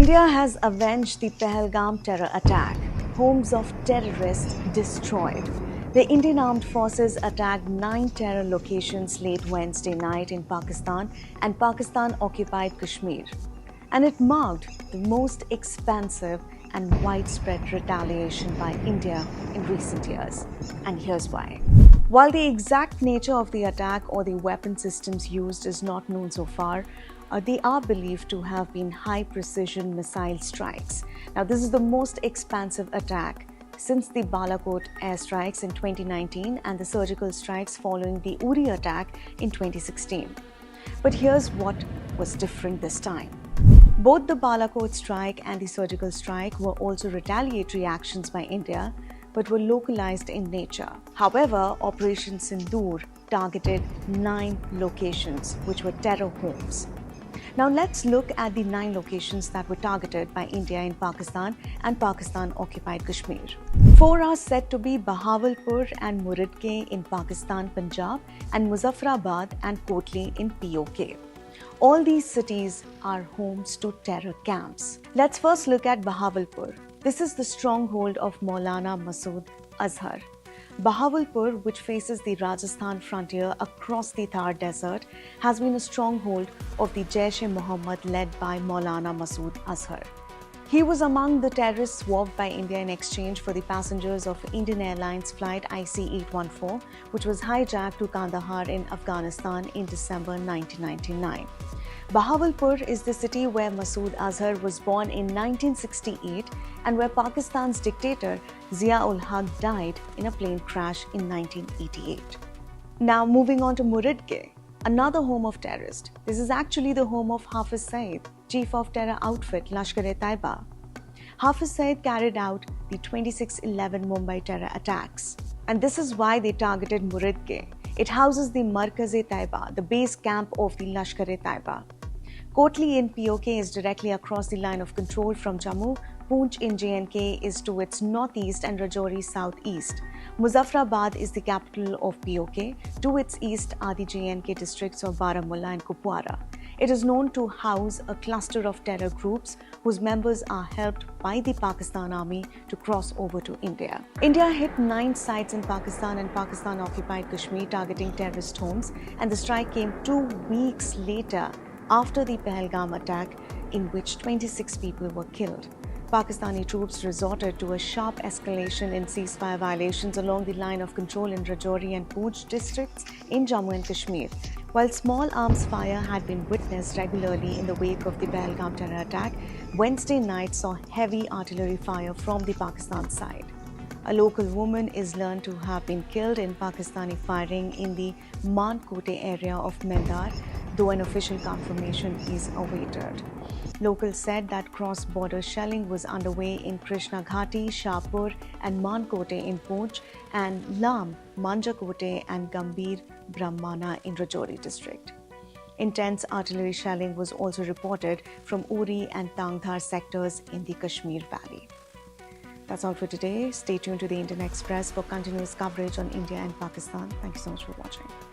India has avenged the Pahalgam terror attack. Homes of terrorists destroyed. The Indian Armed Forces attacked 9 terror locations late Wednesday night in Pakistan and Pakistan-occupied Kashmir. And it marked the most expansive and widespread retaliation by India in recent years. And here's why. While the exact nature of the attack or the weapon systems used is not known so far, they are believed to have been high-precision missile strikes. Now, this is the most expansive attack since the Balakot airstrikes in 2019 and the surgical strikes following the Uri attack in 2016. But here's what was different this time. Both the Balakot strike and the surgical strike were also retaliatory actions by India, but were localized in nature. However, Operation Sindoor targeted 9 locations, which were terror homes. Now let's look at the 9 locations that were targeted by India in Pakistan and Pakistan-occupied Kashmir. 4 are said to be Bahawalpur and Muridke in Pakistan, Punjab, and Muzaffarabad and Kotli in POK. All these cities are homes to terror camps. Let's first look at Bahawalpur. This is the stronghold of Maulana Masood Azhar. Bahawalpur, which faces the Rajasthan frontier across the Thar Desert, has been a stronghold of the Jaish-e-Mohammed led by Maulana Masood Azhar. He was among the terrorists swapped by India in exchange for the passengers of Indian Airlines flight IC-814, which was hijacked to Kandahar in Afghanistan in December 1999. Bahawalpur is the city where Masood Azhar was born in 1968 and where Pakistan's dictator Zia-ul-Haq died in a plane crash in 1988. Now moving on to Muridke, another home of terrorists. This is actually the home of Hafiz Saeed, chief of terror outfit Lashkar-e-Taiba. Hafiz Saeed carried out the 26/11 Mumbai terror attacks. And this is why they targeted Muridke. It houses the Markaz-e-Taiba, the base camp of the Lashkar-e-Taiba. Kotli in POK is directly across the line of control from Jammu. Poonch in JNK is to its northeast and Rajouri southeast. Muzaffarabad is the capital of POK. To its east are the JNK districts of Baramulla and Kupwara. It is known to house a cluster of terror groups whose members are helped by the Pakistan Army to cross over to India. India hit 9 sites in Pakistan and Pakistan-occupied Kashmir targeting terrorist homes, and the strike came 2 weeks later after the Pahalgam attack, in which 26 people were killed. Pakistani troops resorted to a sharp escalation in ceasefire violations along the line of control in Rajouri and Poonch districts in Jammu and Kashmir. While small arms fire had been witnessed regularly in the wake of the Pahalgam terror attack, Wednesday night saw heavy artillery fire from the Pakistan side. A local woman is learned to have been killed in Pakistani firing in the Mankote area of Mendar, though an official confirmation is awaited. Locals said that cross-border shelling was underway in Krishna Ghati, Shahpur and Mankote in Poonch, and Lam, Manjakote and Gambhir Brahmana in Rajouri district. Intense artillery shelling was also reported from Uri and Tangdhar sectors in the Kashmir Valley. That's all for today. Stay tuned to the Indian Express for continuous coverage on India and Pakistan. Thank you so much for watching.